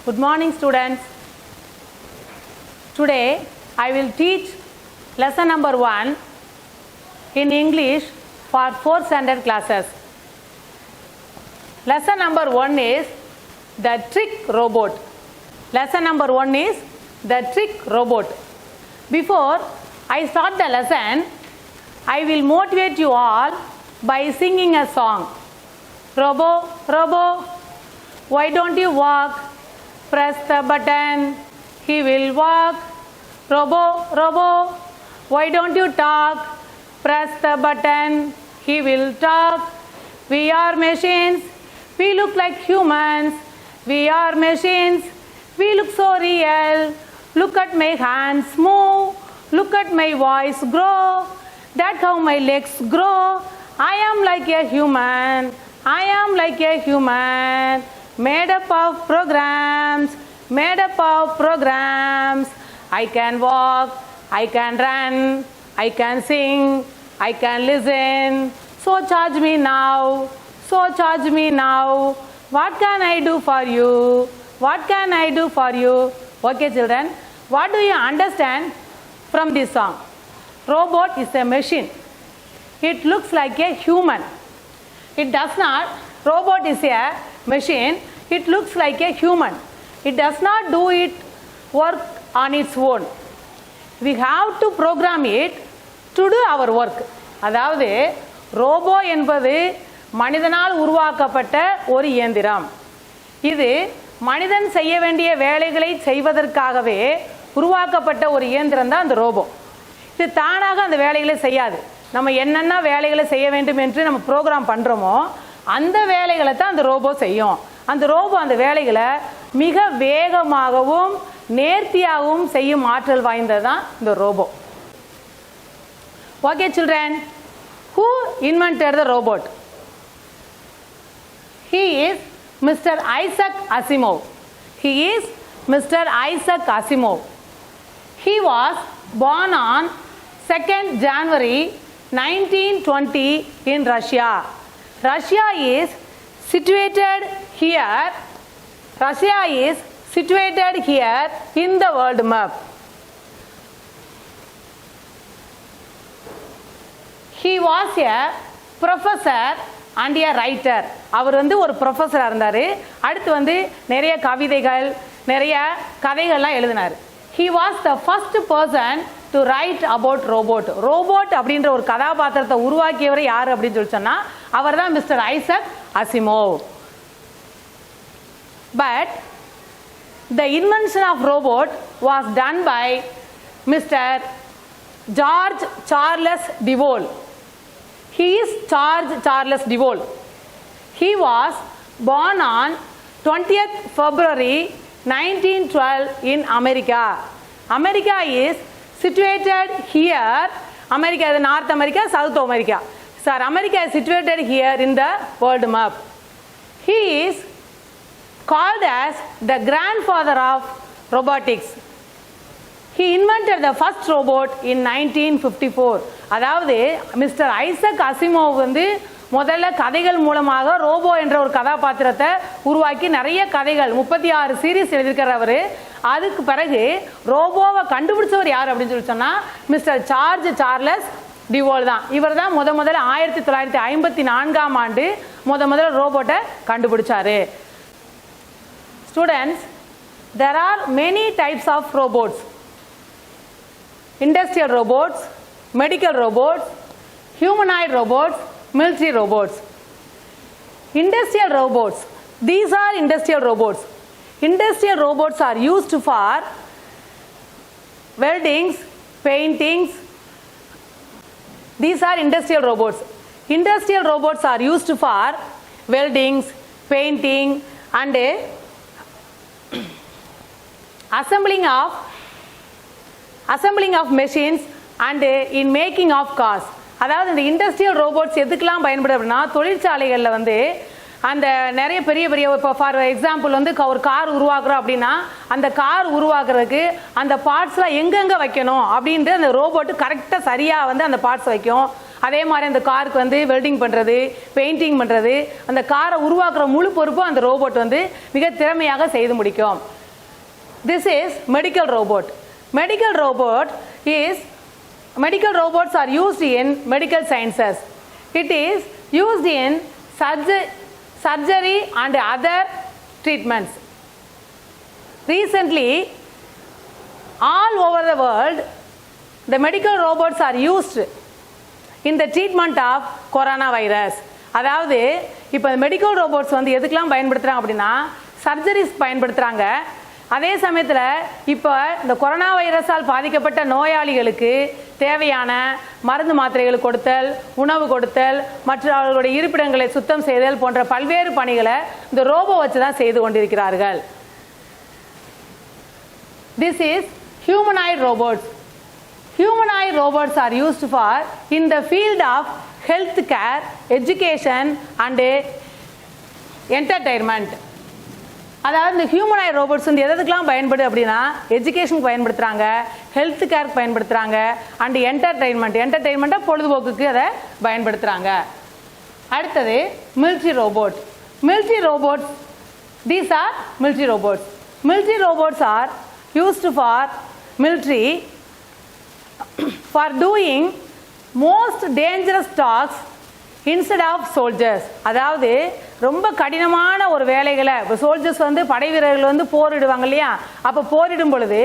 Good morning, students. Today I will teach lesson number 1 in English for 4th standard classes. Lesson number 1 is the trick robot. Lesson number 1 is the trick robot. Before I start the lesson, I will motivate you all by singing a song. Robo, Robo, why don't you walk? Press the button, he will walk. Robo, Robo, why don't you talk? Press the button, he will talk. We are machines, we look like humans. We are machines, we look so real. Look at my hands move, look at my voice grow. That's how my legs grow. I am like a human, I am like a human. Made up of programs, made up of programs. I can walk, I can run, I can sing, I can listen. So charge me now, so charge me now. What can I do for you? What can I do for you? Okay, children, what do you understand from this song? Robot is a machine. It looks like a human. It does not. Robot is a machine. It looks like a human. It does not do it work on its own. We have to program it to do our work. அதாவது robot என்பது மனிதனால் உருவாக்கப்பட்ட ஒரு இயந்திரம். இது மனிதன் செய்ய வேண்டிய வேலைகளை செய்வதற்காகவே உருவாக்கப்பட்ட ஒரு இயந்திரம் தான் அந்த ரோபோ. இது தானாக அந்த வேலைகளை செய்யாது. நம்ம என்னென்ன வேலைகளை செய்ய வேண்டும் என்று நம்ம ப்ரோக்ராம் பண்ணுறோமோ அந்த வேலைகளை தான் அந்த ரோபோ செய்யும். அந்த ரோபோ அந்த வேலைகளை மிக வேகமாகவும் நேர்த்தியாகவும் செய்யும் ஆற்றல் வாய்ந்தது தான் இந்த robot. Okay, children, who invented the robot? He is Mr. Isaac Asimov. He is Mr. Isaac Asimov. He was born on 2nd January 1920 in Russia. Russia is situated here. Russia is situated here in the world map. He was a professor and a writer. அவர் ஒரு ப்ரொஃபஸராக இருந்தார். அடுத்து நிறைய கவிதைகள் நிறைய கதைகள்லாம் எழுதினார். He was the first person to write about robot. Robot அப்படின்ற ஒரு கதாபாத்திரத்தை உருவாக்கியவர் யார் அப்படின்னு சொல்லி சொன்னா அவர் தான் mister Isaac Asimov. But the invention of robot was done by Mr. George Charles Devol. He is George Charles Devol. He was born on 20th February 1912 in America. America is situated here. America is North America, South America. Sir, America is situated here in the world map. He is called as the grandfather of robotics. He invented the first robot in 1954. அதாவது mister Isaac Asimov முதல்ல கதைகள் மூலமாக robot என்ற ஒரு கதாபாத்திரத்தை உருவாக்கி நிறைய கதைகள் 36 சீரீஸ் எழுதியிருக்கிறவர். அதுக்கு பிறகு ரோபோவை கண்டுபிடிச்சவர் யார் அப்படின்னு சொல்லி சொன்னா மிஸ்டர் ஜார்ஜ் சார்லஸ் டிவோல் தான். இவர் தான் முதல்ல 1954ஆம் ஆண்டு முதல்ல ரோபோட்டை கண்டுபிடிச்சாரு. Students, there are many types of robots. Industrial robots, medical robots, humanoid robots, military robots. Industrial robots. These are industrial robots. Industrial robots are used for weldings, paintings. These are industrial robots. Industrial robots are used for weldings, painting and assembling of machines and in making of cars. அதாவது இந்த industrial robots எதுக்கெல்லாம் பயன்படுது அப்படின்னா தொழிற்சாலைகளில் அந்த நிறைய பெரிய இப்போ ஃபார் எக்ஸாம்பிள் ஒரு கார் உருவாக்குறோம் அப்படின்னா அந்த கார் உருவாக்குறதுக்கு அந்த பார்ட்ஸ்லாம் எங்கெங்கே வைக்கணும் அப்படின்ட்டு அந்த ரோபோட்டு கரெக்டாக சரியாக அந்த பார்ட்ஸ் வைக்கும். அதே மாதிரி அந்த காருக்கு வெல்டிங் பண்ணுறது, பெயிண்டிங் பண்ணுறது, அந்த காரை உருவாக்குற முழு பொறுப்பும் அந்த ரோபோட் மிக திறமையாக செய்து முடிக்கும். this is medical robot. Medical robots are used in medical sciences. It is used in surgery and other treatments. Recently, all over the world, the medical robots are used in the treatment of coronavirus. அதாவது இப்போ medical robots வந்து எதுக்கெல்லாம் பயன்படுத்துகிறாங்க அப்படின்னா surgeries பயன்படுத்துகிறாங்க. அதே சமயத்தில் இப்போ இந்த கொரோனா வைரஸால் பாதிக்கப்பட்ட நோயாளிகளுக்கு தேவையான மருந்து மாத்திரைகள் கொடுத்தல், உணவு கொடுத்தல், மற்ற அவர்களுடைய இருப்பிடங்களை சுத்தம் செய்தல் போன்ற பல்வேறு பணிகளை இந்த ரோபோ வச்சு தான் செய்து கொண்டிருக்கிறார்கள். This is humanoid robots. Humanoid robots are used for in the field of health care, education and entertainment. அதாவது இந்த ஹியூமனாய்ட் ரோபோட்ஸ் வந்து எதுக்கெல்லாம் பயன்படுது அப்படின்னா எஜுகேஷனுக்கு பயன்படுத்துகிறாங்க, ஹெல்த் கேருக்கு பயன்படுத்துகிறாங்க, அண்ட் என்டர்டெயின்மெண்ட்டாக பொழுதுபோக்குக்கு அதை பயன்படுத்துகிறாங்க. அடுத்தது military robot. Military robots, these are military robots. Military robots R used for military for doing most dangerous tasks instead of soldiers. அதாவது ரொம்ப கடினமான ஒரு வேலைகளை இப்போ சோல்ஜர்ஸ் வந்து படை வீரர்கள் வந்து போரிடுவாங்க இல்லையா, அப்போ போரிடும் பொழுது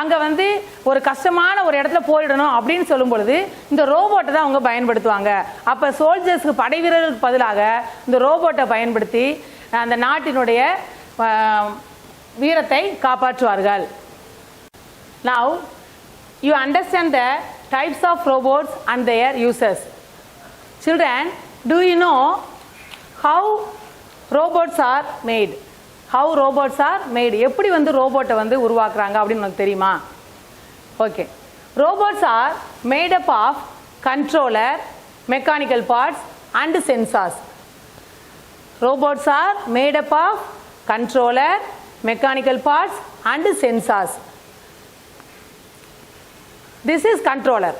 அங்கே வந்து ஒரு கஷ்டமான ஒரு இடத்துல போரிடணும் அப்படின்னு சொல்லும் பொழுது இந்த ரோபோட்டை தான் அவங்க பயன்படுத்துவாங்க. அப்போ சோல்ஜர்ஸ்க்கு படை வீரர்களுக்கு பதிலாக இந்த ரோபோட்டை பயன்படுத்தி அந்த நாட்டினுடைய வீரத்தை காப்பாற்றுவார்கள். Now you understand the types of robots and their uses. Children, do you know how robots are made? How robots are made? எப்படி வந்து ரோபோட்டை வந்து உருவாக்குறாங்க அப்படின்னு உங்களுக்கு தெரியுமா? Okay, robots are made up of controller, mechanical parts and sensors. Robots are made up of controller, mechanical parts and sensors. This is controller.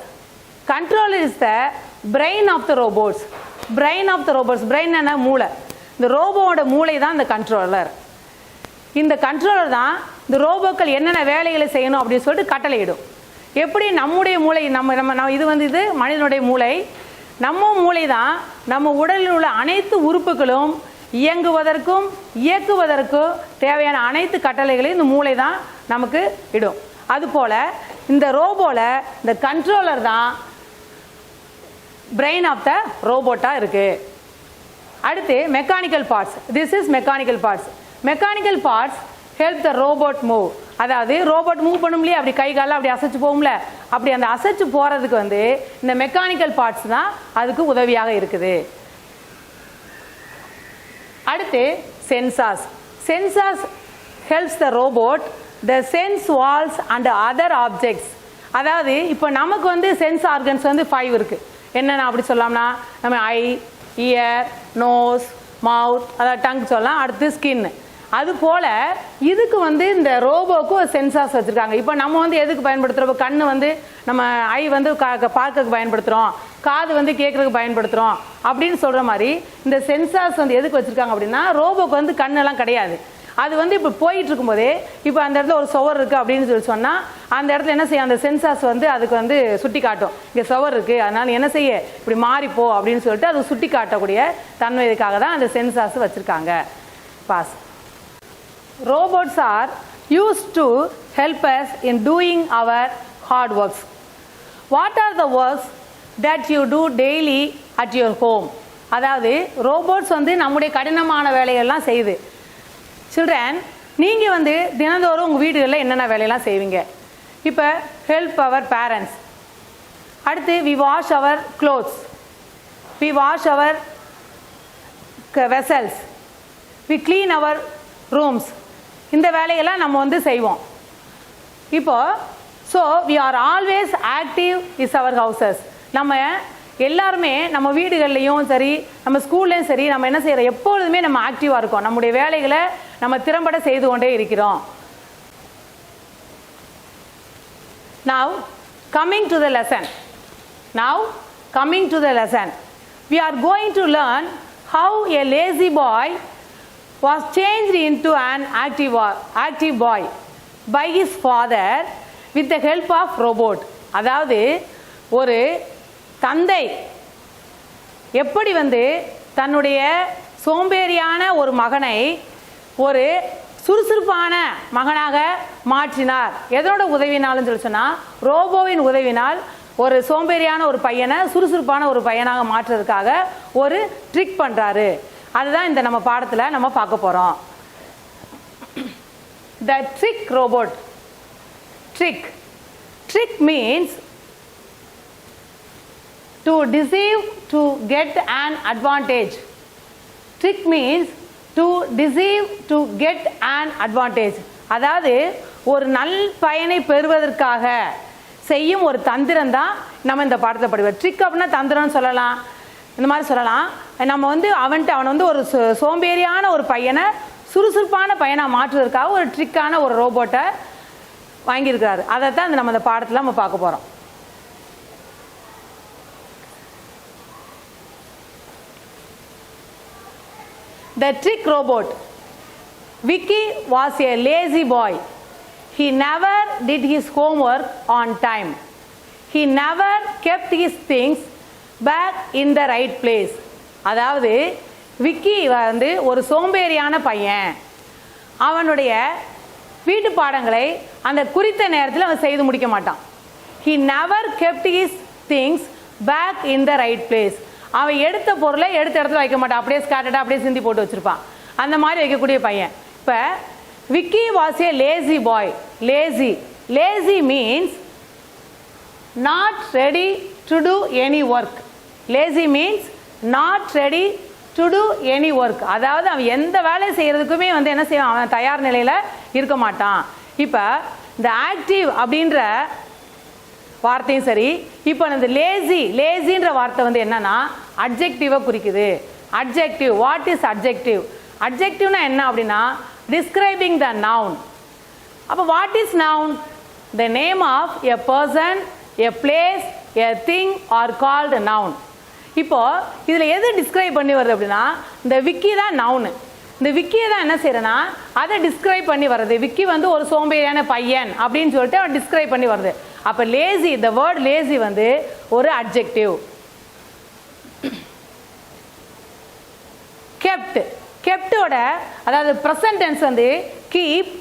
Controller is the brain of the robots. Brain of the robots. Brain என்ன மூளை. இந்த ரோபோவோட மூளை தான் இந்த controller. இந்த controller தான் இந்த ரோபோக்கள் என்னென்ன வேலைகளை செய்யணும் அப்படின்னு சொல்லிட்டு கட்டளையிடும். எப்படி நம்முடைய மூளை நம்ம இது வந்து இது மனிதனுடைய மூளை. நம்ம மூளை தான் நம்ம உடலில் உள்ள அனைத்து உறுப்புகளும் இயங்குவதற்கும் இயக்குவதற்கும் தேவையான அனைத்து கட்டளைகளையும் இந்த மூளை தான் நமக்கு இடும். அதுபோல் இந்த ரோபோல இந்த கண்ட்ரோலர் தான் பிரெயின் ஆஃப் த ரோபோட்டாக இருக்கு. அடுத்து mechanical parts. This is mechanical parts. Mechanical parts help the robot move. அதாவது ரோபோட் மூவ் பண்ணும்லையே, அப்படி கை காலில் அப்படி அசைச்சு போகும்ல, அப்படி அந்த அசைச்சு போகிறதுக்கு வந்து இந்த மெக்கானிக்கல் பார்ட்ஸ் தான் அதுக்கு உதவியாக இருக்குது. அடுத்து sensors. Sensors helps the robot the sense walls and other objects. அதாவது இப்போ நமக்கு வந்து சென்ஸ் ஆர்கன்ஸ் வந்து 5 இருக்கு. என்னென்ன அப்படி சொல்லலாம்னா நம்ம ஐ, இயர், நோஸ், மவுத், அதாவது டங் சொல்லலாம். அடுத்து ஸ்கின். அது போல இதுக்கு வந்து இந்த ரோபோக்கு ஒரு சென்சார்ஸ் வச்சிருக்காங்க. இப்போ நம்ம வந்து எதுக்கு பயன்படுத்துகிறோம்? கண்ணு வந்து நம்ம ஐ வந்து பார்க்கறதுக்கு பயன்படுத்துகிறோம், காது வந்து கேட்கறதுக்கு பயன்படுத்துகிறோம் அப்படின்னு சொல்கிற மாதிரி இந்த சென்சார்ஸ் வந்து எதுக்கு வச்சுருக்காங்க அப்படின்னா ரோபோக்கு வந்து கண்ணெல்லாம் கிடையாது. அது வந்து இப்போ போயிட்டு இருக்கும்போதே இப்போ அந்த இடத்துல ஒரு சுவர் இருக்குது அப்படின்னு சொல்லி சொன்னால் அந்த இடத்துல என்ன செய்யும், அந்த சென்சார்ஸ் வந்து அதுக்கு வந்து சுட்டி காட்டும், இங்கே சுவர் இருக்குது, அதனால் என்ன செய்ய இப்படி மாறிப்போ அப்படின்னு சொல்லிட்டு அது சுட்டி காட்டக்கூடிய தன்மைக்காக தான் அந்த சென்சார்ஸ் வச்சுருக்காங்க. பாஸ். Robots are used to help us in doing our hard works. What are the works that you do daily at your home? அதாவது ரோபோட்ஸ் வந்து நம்முடைய கடினமான வேலைகள்லாம் செய்யுது. சில்ட்ரன், நீங்கள் வந்து தினந்தோறும் உங்கள் வீடுகளில் என்னென்ன வேலையெல்லாம் செய்வீங்க? இப்போ ஹெல்ப் அவர் பேரண்ட்ஸ். அடுத்து we wash our clothes, we wash our vessels, we clean our rooms. இந்த வேலையெல்லாம் நம்ம வந்து செய்வோம். இப்போ so we are always active is our houses. நம்ம எல்லாருமே நம்ம வீடுகள்லையும் சரி நம்ம ஸ்கூல்லையும் சரி நம்ம என்ன செய்கிறோம், எப்பொழுதுமே நம்ம ஆக்டிவாக இருக்கோம், நம்முடைய வேலைகளை நம்ம திறம்பட செய்து கொண்டே இருக்கிறோம். Now coming to the lesson. We are going to learn how a lazy boy was changed into an active boy. by his father with the help of robot. அதாவது ஒரு தந்தை எப்படி வந்து தன்னுடைய சோம்பேறியான ஒரு மகனை ஒரு சுறுசுறுப்பான மகனாக மாற்றினார். எதனோட உதவினாலும் சொல்லி சொன்னால் ரோபோவின் உதவினால் ஒரு சோம்பேறியான ஒரு பையனை சுறுசுறுப்பான ஒரு பையனாக மாற்றுறதுக்காக ஒரு ட்ரிக் பண்ணுறாரு. அதுதான் இந்த நம்ம பாடத்தில் நம்ம பார்க்க போகிறோம். The trick robot. Trick means to deceive to get an advantage. Trick means to deceive to get an advantage. அதாவது ஒரு நல் பயனை பெறுவதற்காக செய்யும் ஒரு தந்திரம் தான் நம்ம இந்த பாடத்தை படிப்போம். ட்ரிக் அப்படின்னா தந்திரம்னு சொல்லலாம், இந்த மாதிரி சொல்லலாம். நம்ம வந்து அவன் வந்து ஒரு சோம்பேறியான ஒரு பையனை சுறுசுறுப்பான பையனாக மாற்றுவதற்காக ஒரு ட்ரிக்கான ஒரு ரோபோட்டை வாங்கியிருக்கிறாரு. அதை தான் நம்ம இந்த பாடத்தில் நம்ம பார்க்க போகிறோம். The trick robot. Vicky was a lazy boy. He never did his homework on time. He never kept his things back in the right place. அதாவது விக்கி வந்து ஒரு சோம்பேறியான பையன். அவனுடைய வீட்டு பாடங்களை அந்த குறித்த நேரத்தில் அவன் செய்து முடிக்க மாட்டான். He never kept his things back in the right place. அவன் எடுத்த பொருளை எடுத்த இடத்துல வைக்க மாட்டான், அப்படியே ஸ்கேட்டர்டாக அப்படியே சிந்தி போட்டு வச்சிருப்பான். அந்த மாதிரி வைக்கக்கூடிய பையன். இப்போ Vicky was a lazy boy. Lazy means not ready to do any work. Lazy means not ready to do any work. அதாவது அவன் எந்த வேலை செய்யறதுக்குமே வந்து என்ன செய்வான், அவன் தயார் நிலையில் இருக்க மாட்டான். இப்போ இந்த ஆக்டிவ் அப்படின்ற வார்த்தையும் சரி, இப்போ இந்த லேசின்ற வார்த்தை வந்து என்னன்னா அட்ஜெக்டிவை குறிக்குது. Adjective, what is adjective? அட்ஜெக்டிவ்னா என்ன அப்படின்னா டிஸ்கிரைபிங் த நவுன். அப்போ what is noun? The name of a person, a place, a thing or called noun. இப்போ இதில் எது டிஸ்கிரைப் பண்ணி வருது அப்படின்னா இந்த விக்கி தான் நவுனு. இந்த விக்கியை தான் என்ன செய்யறேன்னா அதை டிஸ்கிரைப் பண்ணி வருது. விக்கி வந்து ஒரு சோம்பேறியான பையன் அப்படின்னு சொல்லிட்டு அவன் டிஸ்கிரைப் பண்ணி வருது. அப்போ லேசி, இந்த வேர்ட் லேசி வந்து ஒரு அட்ஜெக்டிவ். கெப்டோட அதாவது ப்ரெசன்ட் டென்ஸ் வந்து கீப்,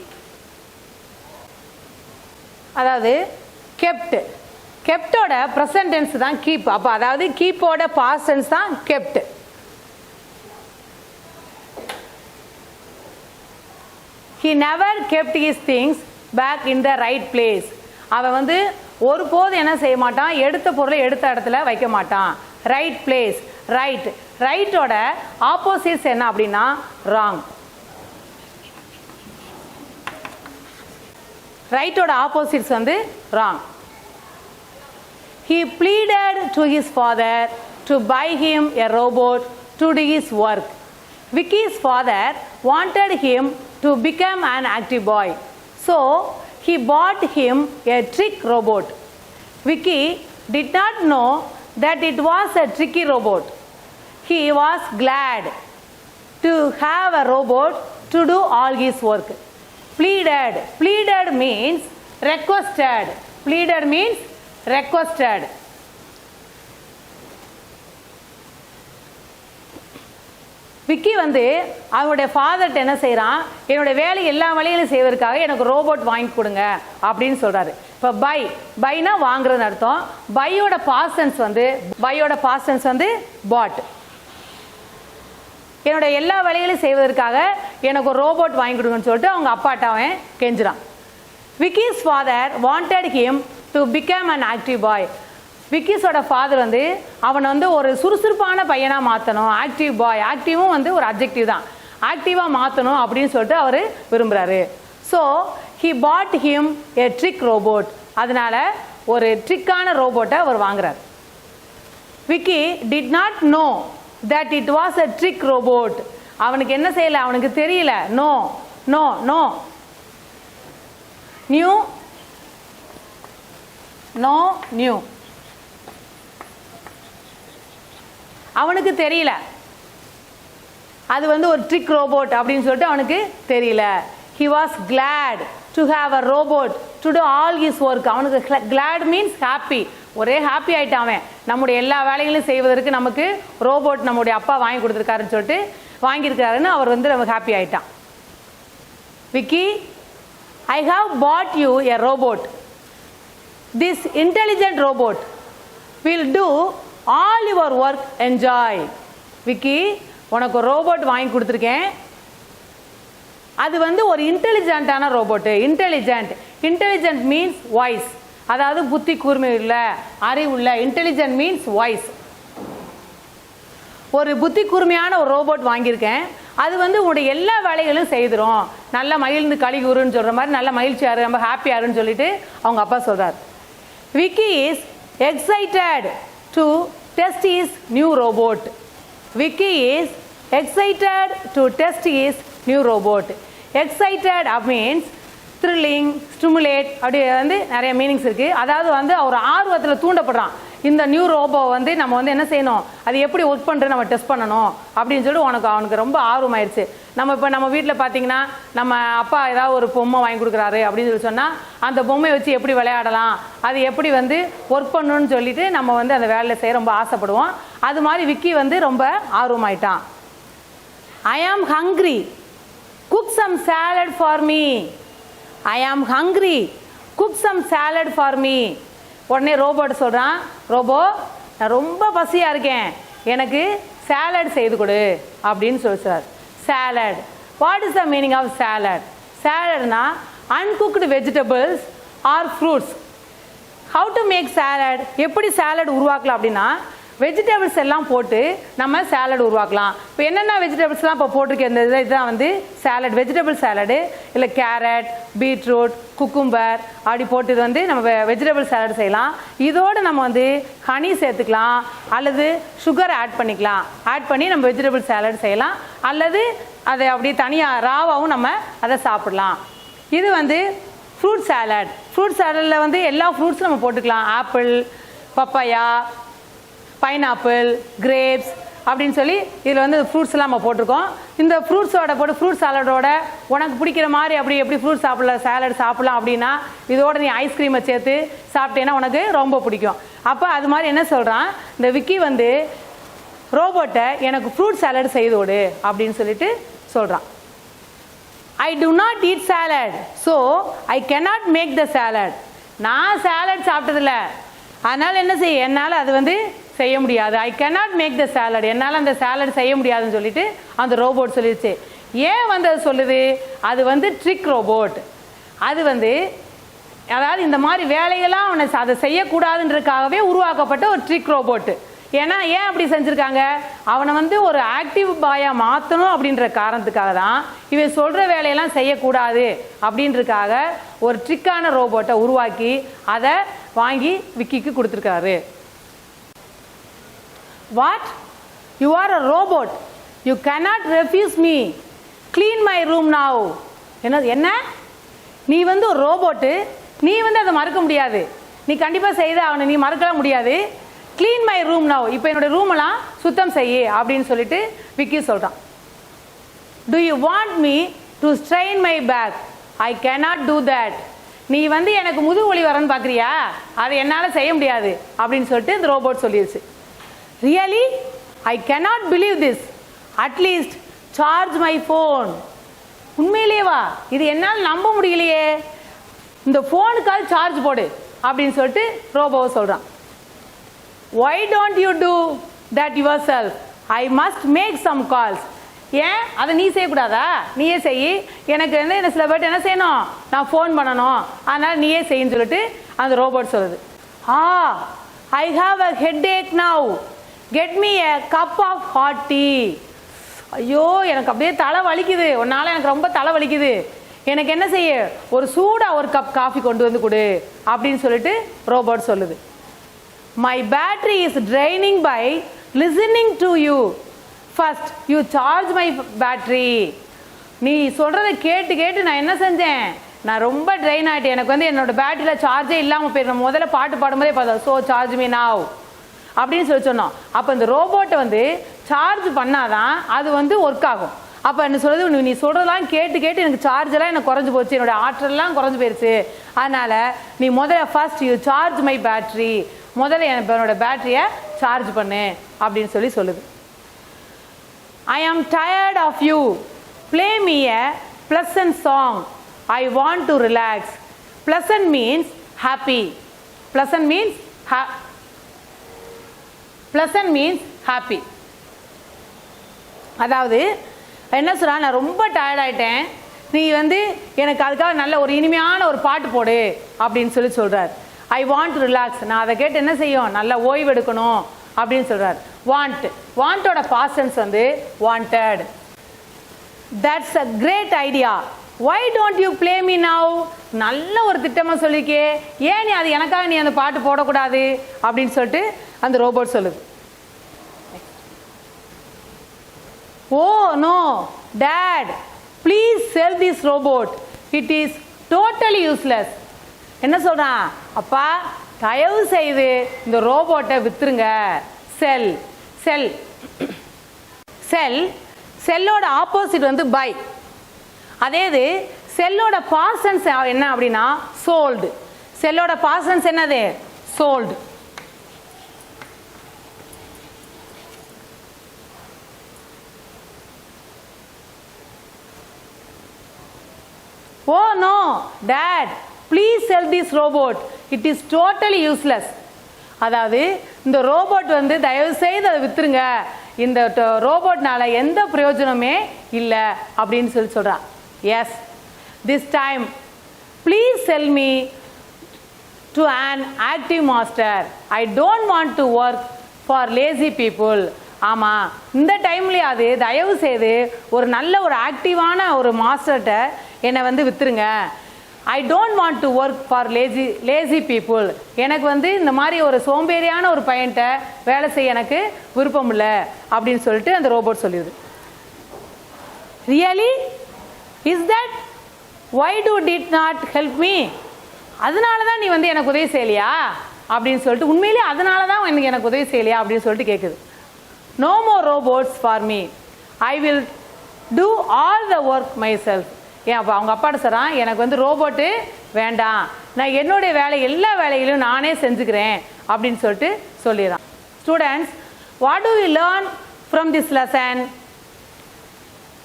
அதாவது கெப்டோட ப்ரெசன்ட் டென்ஸ் தான் கீப். அப்போ அதாவது கீப்போட பாஸ்ட் டென்ஸ் தான் kept. He never kept his things back in the right place. அவன் வந்து ஒருபோது என்ன செய்ய மாட்டான், எடுத்த பொருளை எடுத்த இடத்துல வைக்க மாட்டான். ரைட் பிளேஸ், ரைட்டோட ஆப்போசிட்ஸ் என்ன அப்படின்னா ராங். ரைட்டோட ஆப்போசிட்ஸ் வந்து wrong. He pleaded to his father to buy him a robot to do his work. Vicky's father wanted him to become an active boy. So he bought him a trick robot. Vicky did not know that it was a tricky robot. He was glad to have a robot to do all his work. Pleaded means requested. Vicky வந்து அவனுடைய ஃபாதர்கிட்ட என்ன செய்கிறான், என்னுடைய வேலை எல்லா வேலையிலும் செய்வதற்காக எனக்கு ரோபோட் வாங்கி கொடுங்க அப்படின்னு சொல்கிறாரு. இப்போ பைனா வாங்குறதுன்னு அர்த்தம். பையோட பாஸ்ட் டென்ஸ் வந்து பாட். என்னோட எல்லா வேலைகளையும் செய்வதற்காக எனக்கு ஒரு ரோபோட் வாங்கி கொடுங்கன்னு சொல்லிட்டு அவங்க அப்பாட்ட அவன் கெஞ்சுறான். Vicky's father wanted him to become an active boy. விக்கிஸோட ஃபாதர் வந்து அவனை வந்து ஒரு சுறுசுறுப்பான பையனாக மாற்றணும். ஆக்டிவ் பாய், ஆக்டிவும் வந்து ஒரு அப்ஜெக்டிவ் தான், ஆக்டிவாக மாற்றணும் அப்படின்னு சொல்லிட்டு அவர் விரும்புகிறாரு. So he bought him a trick robot. அதனால ஒரு ட்ரிக்கான ரோபோட்டை அவர் வாங்குறார். Vicky did not know that it was a trick robot. அவனுக்கு என்ன செய்யலை, அவனுக்கு தெரியல. நோ நியூ அவனுக்கு தெரியல அது வந்து ஒரு ட்ரிக் ரோபோட் அப்படின்னு சொல்லிட்டு அவனுக்கு தெரியல. He was glad to have a robot to do all his work. அவனுக்கு glad means happy. ஒரே ஹாப்பி ஆயிட்டான் அவன். நம்முடைய எல்லா வேலைகளையும் செய்வதற்கு நமக்கு ரோபோட் நம்முடைய அப்பா வாங்கி கொடுத்துருக்காருன்னு சொல்லிட்டு வாங்கியிருக்காருன்னு அவர் வந்து நம்ம ஹாப்பி ஆயிட்டான். Vicky, I have bought you a robot. This intelligent robot will do all your work. Enjoy. Vicky, உனக்கு ஒரு ரோபோட் வாங்கி கொடுத்துருக்கேன். அது வந்து ஒரு இன்டெலிஜென்ட்டான ரோபோட்டு. இன்டெலிஜென்ட் மீன்ஸ் வாய்ஸ், அதாவது புத்தி கூர்மை உள்ள, அறிவுள்ள. Intelligent means voice. ஒரு புத்தி கூர்மையான ஒரு ரோபோட் வாங்கியிருக்கேன். அது வந்து உங்களுடைய எல்லா வேலைகளும் செய்திரும். நல்ல மகிழ்ந்து கலிகூறுன்னு சொல்கிற மாதிரி நல்ல மகிழ்ச்சியாரு, ரொம்ப ஹாப்பியாருன்னு சொல்லிட்டு அவங்க அப்பா சொல்கிறார். Vicky is excited to test his new robot. Vicky is excited to test his new robot. Excited means thrilling, stimulate, அப்படி வந்து நிறைய மீனிங்ஸ் இருக்குது. அதாவது வந்து ஒரு ஆர்வத்தில் தூண்டப்படுறான். இந்த நியூ ரோபோ வந்து நம்ம வந்து என்ன செய்யணும், அது எப்படி ஒர்க் பண்ணுறது நம்ம டெஸ்ட் பண்ணணும் அப்படின்னு சொல்லிட்டு அவனுக்கு ரொம்ப ஆர்வமாயிருச்சு. நம்ம இப்போ நம்ம வீட்டில் பார்த்தீங்கன்னா நம்ம அப்பா ஏதாவது ஒரு பொம்மை வாங்கி கொடுக்குறாரு அப்படின்னு சொல்லி சொன்னால் அந்த பொம்மையை வச்சு எப்படி விளையாடலாம், அது எப்படி வந்து ஒர்க் பண்ணணும்னு சொல்லிட்டு நம்ம வந்து அந்த வேலையை செய்ய ரொம்ப ஆசைப்படுவோம். அது மாதிரி விக்கி வந்து ரொம்ப ஆர்வமாயிட்டான். I am hungry. Cook some salad for me. I am hungry. Cook some salad for me. உடனே ரோபோட் சொல்கிறான், ரோபோ நான் ரொம்ப பசியாக இருக்கேன், எனக்கு சாலட் செய்து கொடு அப்படின்னு சொல்கிறார். Salad, what is the meaning of salad? சாலட்னா uncooked vegetables or fruits. How to make salad? எப்படி சாலட் உருவாக்கலாம் அப்படின்னா வெஜிடபிள்ஸ் எல்லாம் போட்டு நம்ம சாலட் உருவாக்கலாம். இப்போ என்னென்ன வெஜிடபிள்ஸ்லாம் இப்போ போட்டிருக்கேன் இந்த இதுதான் வந்து சாலட், வெஜிடபிள் சாலடு. இல்லை கேரட், பீட்ரூட், குக்கும்பர் அப்படி போட்டு இது வந்து நம்ம வெஜிடபிள் சாலட் செய்யலாம். இதோடு நம்ம வந்து ஹனி சேர்த்துக்கலாம், அல்லது சுகர் ஆட் பண்ணிக்கலாம். ஆட் பண்ணி நம்ம வெஜிடபிள் சாலட் செய்யலாம், அல்லது அதை அப்படியே தனியாக ராவாகவும் நம்ம அதை சாப்பிடலாம். இது வந்து ஃப்ரூட் சாலட். ஃப்ரூட் சாலடில் வந்து எல்லா ஃப்ரூட்ஸும் நம்ம போட்டுக்கலாம். ஆப்பிள், பப்பாயா, பைனாப்பிள், கிரேப்ஸ் அப்படின்னு சொல்லி இதில் வந்து ஃப்ரூட்ஸ்லாம் நம்ம போட்டிருக்கோம். இந்த ஃப்ரூட்ஸோட போட்டு ஃப்ரூட் சாலடோட உனக்கு பிடிக்கிற மாதிரி அப்படி எப்படி ஃப்ரூட் சாலட் சாப்பிடலாம் அப்படின்னா இதோட நீ ஐஸ்கிரீமை சேர்த்து சாப்பிட்டேன்னா உனக்கு ரொம்ப பிடிக்கும். அப்போ அது மாதிரி என்ன சொல்கிறான் இந்த விக்கி வந்து ரோபோட்டை எனக்கு ஃப்ரூட் சாலட் செய்து விடு அப்படின்னு சொல்லிட்டு சொல்கிறான். I do not eat salad, so I cannot make the salad. நான் சாலட் சாப்பிட்டதில்ல, அதனால் என்ன செய்ய, என்னால் அது வந்து செய்ய முடியாது. I cannot make the salad, என்னால் அந்த சாலட் செய்ய முடியாதுன்னு சொல்லிட்டு அந்த ரோபோட் சொல்லிடுச்சு. ஏன் வந்து அது சொல்லுது, அது வந்து ட்ரிக் ரோபோட். அது வந்து அதாவது இந்த மாதிரி வேலையெல்லாம் அவனை அதை செய்யக்கூடாதுன்றதுக்காகவே உருவாக்கப்பட்ட ஒரு ட்ரிக் ரோபோட்டு. ஏன்னா ஏன் அப்படி செஞ்சுருக்காங்க, அவனை வந்து ஒரு ஆக்டிவ் பாயாக மாற்றணும் அப்படின்ற காரணத்துக்காக தான் இவன் சொல்கிற வேலையெல்லாம் செய்யக்கூடாது அப்படின்றதுக்காக ஒரு ட்ரிக்கான ரோபோட்டை உருவாக்கி அதை வாங்கி விக்கிக்கு கொடுத்துருக்காரு. What, you are a robot, you cannot refuse me, clean my room now. என்ன நீ வந்து ஒரு ரோபோட்டு, நீ வந்து அதை மறக்க முடியாது, நீ கண்டிப்பாக செய்த அவனை நீ மறக்கவே முடியாது. க்ளீன் மை ரூம் நவ், இப்போ என்னோடய ரூமெல்லாம் சுத்தம் செய்ய அப்படின்னு சொல்லிட்டு விக்கி சொல்கிறான். Do you want me to strain my back? I cannot do that. நீ வந்து எனக்கு முதுகு வலி வரன்னு பார்க்குறியா, அதை என்னால் செய்ய முடியாது அப்படின்னு சொல்லிட்டு இந்த ரோபோட் சொல்லிடுச்சு. Really I cannot believe this, at least charge my phone. உண்மையிலேவா, இது என்னால் நம்ப முடியலையே, இந்த ஃபோனுக்காக சார்ஜ் போடு அப்படின்னு சொல்லிட்டு ரோபோவை சொல்கிறான். Why don't you do that yourself? I must make some calls. ஏன் அதை நீ செய்யக்கூடாதா, நீயே செய், எனக்கு வந்து என்ன சில பேர்ட்டு என்ன செய்யணும், நான் ஃபோன் பண்ணணும், அதனால் நீயே செய்யுன்னு சொல்லிட்டு அந்த ரோபோட் சொல்லுது. I have a headache now, get me a cup of hot tea. ஐயோ எனக்கு அப்படியே தலை வலிக்குது, உன்னால் எனக்கு ரொம்ப தலை வலிக்குது, எனக்கு என்ன செய்ய, ஒரு சூடாக ஒரு கப் காஃபி கொண்டு வந்து கொடு அப்படின்னு சொல்லிட்டு ரோபோட் சொல்லுது. My battery is draining by listening to you. First, you charge my battery. நீ சொல்கிறத கேட்டு கேட்டு நான் என்ன செஞ்சேன், நான் ரொம்ப ட்ரெயின் ஆகிட்டேன், எனக்கு வந்து என்னோட பேட்டரியில் சார்ஜே இல்லாமல் போயிடும். முதல்ல பாட்டு பாடும்போதே பார்த்தா ஸோ சார்ஜ் மீ நாவ் அப்படின்னு சொல்லி சொன்னோம். அப்போ இந்த ரோபோட்டை வந்து சார்ஜ் பண்ணாதான் அது வந்து ஒர்க் ஆகும். அப்போ என்ன சொல்லுது, நீ சொல்கிறதெல்லாம் கேட்டு கேட்டு எனக்கு சார்ஜெல்லாம் எனக்கு குறைஞ்சி போச்சு, என்னோட ஆற்றல்லாம் குறைஞ்சி போயிடுச்சு, அதனால் நீ முதல்ல first you charge my battery, முதல்ல என்னோட பேட்டரியை சார்ஜ் பண்ணு அப்படின்னு சொல்லுது. I am tired of you, play me a pleasant song, I want to relax. Pleasant means happy. Pleasant means happy. அதாவது என்ன சொல்றா, நான் ரொம்ப டயர்ட் ஆயிட்டேன், நீ எனக்கு அதுக்காக நல்ல ஒரு இனிமையான ஒரு பாட்டு போடு அப்படின்னு சொல்றார். ஐ வாண்ட் டு ரிலாக்ஸ், நான் அதை கேட்டு என்ன செய்யும், நல்லா ஓய்வு எடுக்கணும் அப்படின்னு சொல்றார். வாண்ட், வாண்டோட past tense wanted. That's a great idea, why don't you play me now? நல்ல ஒரு திட்டமா சொல்லிக்கே, ஏன் நீ அது எனக்காக நீ அந்த பாட்டு போடக்கூடாது அப்படின்னு சொல்லிட்டு அந்த ரோபோட் சொல்லுது. Oh no, Dad, please sell this robot, it is totally useless. என்ன சொல்றான், அப்பா தயவு செய்து இந்த ரோபோட்டை வித்துருங்க. செல், செல், செல், செல்லோட ஆப்போசிட் பை. அதே இது செல்லோட பாஸ்ட் டென்ஸ் என்ன அப்படின்னா சோல்டு. செல்லோட பாஸ்ட் டென்ஸ் என்னது, sold. Oh no, Dad, please sell this robot, it is totally useless. அதாவது இந்த ரோபோட் தயவு செய்து அதை வித்துருங்க, இந்த ரோபோட்னால எந்த பிரயோஜனமே இல்லை அப்படின்னு சொல்றான். Yes, this time please sell me to an active master, I don't want to work for lazy people. ஆமா, இந்த டைம்லயே அது தயவு செய்து ஒரு நல்ல ஒரு ஆக்டிவான ஒரு மாஸ்டர்கிட்ட என்னை வித்துருங்க. I don't want to work for lazy people, எனக்கு இந்த மாதிரி ஒரு சோம்பேறியான ஒரு பையன்கிட்ட வேலை செய்ய எனக்கு விருப்பம் இல்லை அப்படின்னு சொல்லிட்டு அந்த ரோபோட் சொல்லிடுது. Really is that, why do did not help me? அதனால தான் நீ எனக்கு உதவி செய்யலையா அப்படின்னு சொல்லிட்டு, உண்மையிலே அதனால தான் எனக்கு உதவி செய்யலையா அப்படின்னு சொல்லிட்டு கேட்குது. No more robots for me, I will do all the work myself. ஏன் அப்போ அவங்க அப்பாட்ட சொல்கிறான், எனக்கு ரோபோட்டு வேண்டாம், நான் என்னுடைய வேலை எல்லா வேலைகளையும் நானே செஞ்சுக்கிறேன் அப்படின்னு சொல்லிட்டு சொல்லிடுறான். Students, what do we learn from this lesson?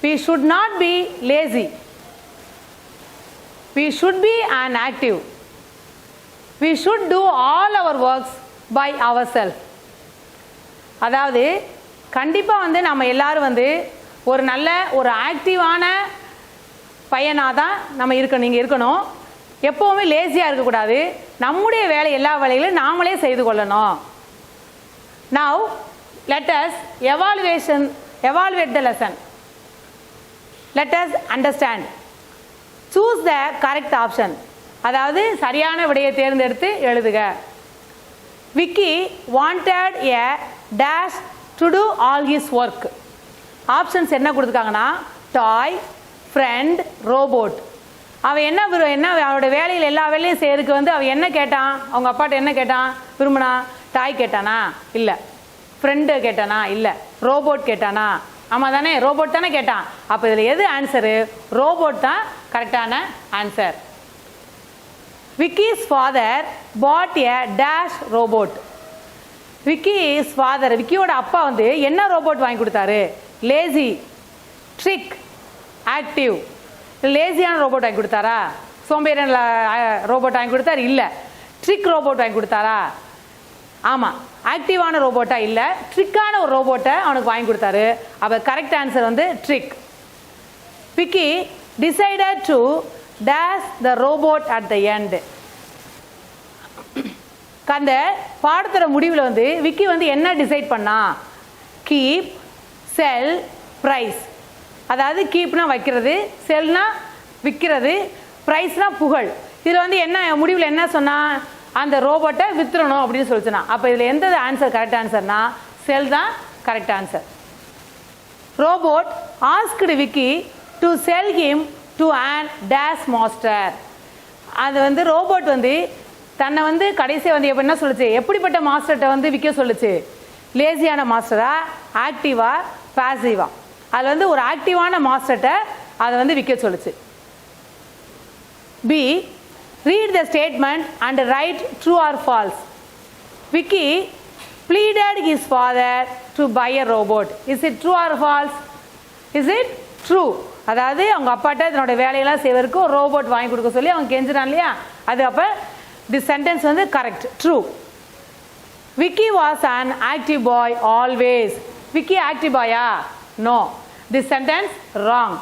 We should not be lazy, we should be an active, we should do all our works by ourselves. அதாவது கண்டிப்பாக நம்ம எல்லாரும் ஒரு நல்ல ஒரு ஆக்டிவான பையனாக தான் நம்ம நீங்கள் இருக்கணும். எப்போவுமே லேசியாக இருக்கக்கூடாது. நம்முடைய வேலை எல்லா வேலைகளையும் நாமளே செய்து கொள்ளணும். Now let us evaluate the lesson. Let us understand. Choose the correct option. அதாவது சரியான விடையை தேர்ந்தெடுத்து எழுதுக. Vicky wanted a dash to do all his work. Options என்ன கொடுத்துருக்காங்கன்னா டாய், ஃப்ரெண்ட், ரோபோட். அவன் என்ன அவனோட வேலையில் எல்லா வேலையும் செய்யறதுக்கு அவன் என்ன கேட்டான், அவங்க அப்பாட்ட என்ன கேட்டான், விரும்பினா டாய் கேட்டானா இல்லை, ஃப்ரெண்டு கேட்டானா இல்லை, ரோபோட் கேட்டானா? ஆமாம் தானே, ரோபோட் தானே கேட்டான். அப்போ இதில் எது ஆன்சரு? ரோபோட் தான் கரெக்டான answer. Vicky's father bought a dash robot. Vicky's father, விக்கியோட அப்பா என்ன ரோபோட் வாங்கி கொடுத்தாரு? Lazy, trick, active. லேசியான ரோபோட் வாங்கி கொடுத்தாரா? சோம்பேறியான ரோபோட் வாங்கி கொடுத்தாரு? இல்லை. ட்ரிக் ரோபோட் வாங்கி கொடுத்தாரா? ஆமாம். ஆக்டிவான ரோபோட்டா? இல்லை, ட்ரிக்கான ஒரு ரோபோட்டை அவனுக்கு வாங்கி கொடுத்தாரு. அப்போ correct answer trick. Vicky decided to dash the robot at the end. அந்த பாடத்தோட முடிவில் விக்கி என்ன டிசைட் பண்ணா? கீப், செல், ப்ரைஸ். அதாவது கீப்னா வைக்கிறது, செல்னா விற்கிறது, ப்ரைஸ்னா புகழ். இதில் என்ன முடிவில் என்ன சொன்னா? அந்த ரோபோட்டை வித்துறணும் அப்படின்னு சொல்லிச்சுனா. அப்போ இதில் எந்த ஆன்சர் கரெக்ட் ஆன்சர்னா செல் தான் correct answer. Robot asked Vicky to sell him to an dash master. அது ரோபோட் தன்னை கடைசியாக எப்போ என்ன சொல்லுச்சு? எப்படிப்பட்ட மாஸ்டர்கிட்ட விற்க சொல்லுச்சு? லேசியான மாஸ்டரா, ஆக்டிவா, பாசிவா? அதில் வந்து ஒரு ஆக்டிவான மாஸ்டர்கிட்ட அதை வந்து விற்க சொல்லுச்சு. B, read the statement and write true or false. Vicky pleaded his father to buy a robot. Is it true or false? Is it true? அதாவது அவங்க அப்பாட்ட தன்னோட வேலையெல்லாம் செய்வதற்கு ஒரு ரோபோட் வாங்கி கொடுக்க சொல்லி அவங்க கெஞ்சினான் இல்லையா, அது அப்போ தி சென்டென்ஸ் வந்து correct, true. Vicky was an active boy always. Vicky active boya? No. This sentence wrong,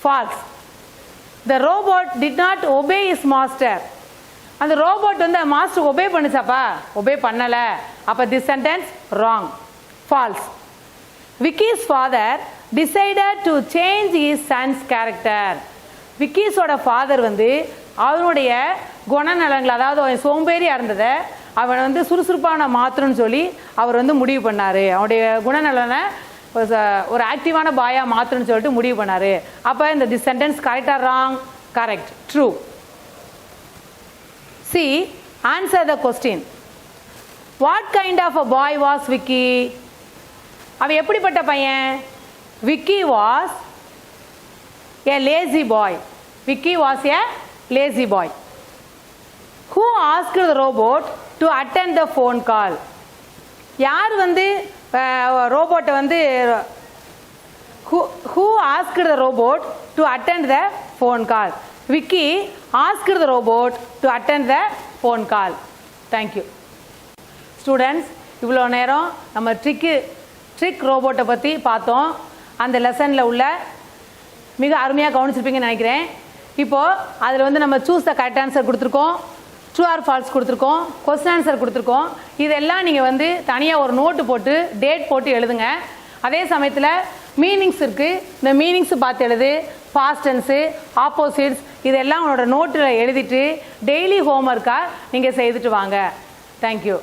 false. The robot did not obey his master. அந்த ரோபோட் வந்து மாஸ்டர் ஒபே பண்ணுச்சாப்பா? ஒபே பண்ணல. அப்ப this sentence wrong, false. Vicky's father decided to change his son's character. விக்கிஸோட father வந்து அவனுடைய குணநலங்கள், அதாவது அவன் சோம்பேறியா இருந்ததை அவன் வந்து சுறுசுறுப்பான மாற்றணும்னு சொல்லி அவர் வந்து முடிவு பண்ணாரு. அவனுடைய குணநலனை ஒரு ஆக்டிவான பாயா மாற்றணும்னு சொல்லிட்டு முடிவு பண்ணாரு. அப்போ இந்த திஸ் சென்டென்ஸ் கரெக்டா wrong? Correct, true. C, answer the question. What kind of a boy was Vicky? அவன் எப்படிப்பட்ட பையன்? Vicky was a lazy boy. Vicky was a lazy boy. Who asked the robot to attend the phone call? யார் வந்து ரோபோட்டை வந்து who asked the robot to attend the phone call? Vicky asked the robot to attend the phone call. Thank you. Students, இவ்வளோ நேரம் நம்ம trick ரோபோட்டை பற்றி பார்த்தோம். அந்த லெசனில் உள்ள மிக அருமையாக கவனிச்சிருப்பீங்கன்னு நினைக்கிறேன். இப்போது அதில் வந்து நம்ம சூஸ் த கரெக்ட் ஆன்சர் கொடுத்துருக்கோம், ட்ரூ ஆர் ஃபால்ஸ் கொடுத்துருக்கோம், கொஸ்டின் ஆன்சர் கொடுத்துருக்கோம். இதெல்லாம் நீங்கள் வந்து தனியாக ஒரு நோட்டு போட்டு டேட் போட்டு எழுதுங்க. அதே சமயத்தில் மீனிங்ஸ் இருக்குது, இந்த மீனிங்ஸ் பார்த்து எழுது. பாஸ்ட் டென்ஸு, ஆப்போசிட்ஸ் இதெல்லாம் உங்களோட நோட்டில் எழுதிட்டு டெய்லி ஹோம்ஒர்க்காக நீங்கள் செய்துட்டு வாங்க. தேங்க்யூ.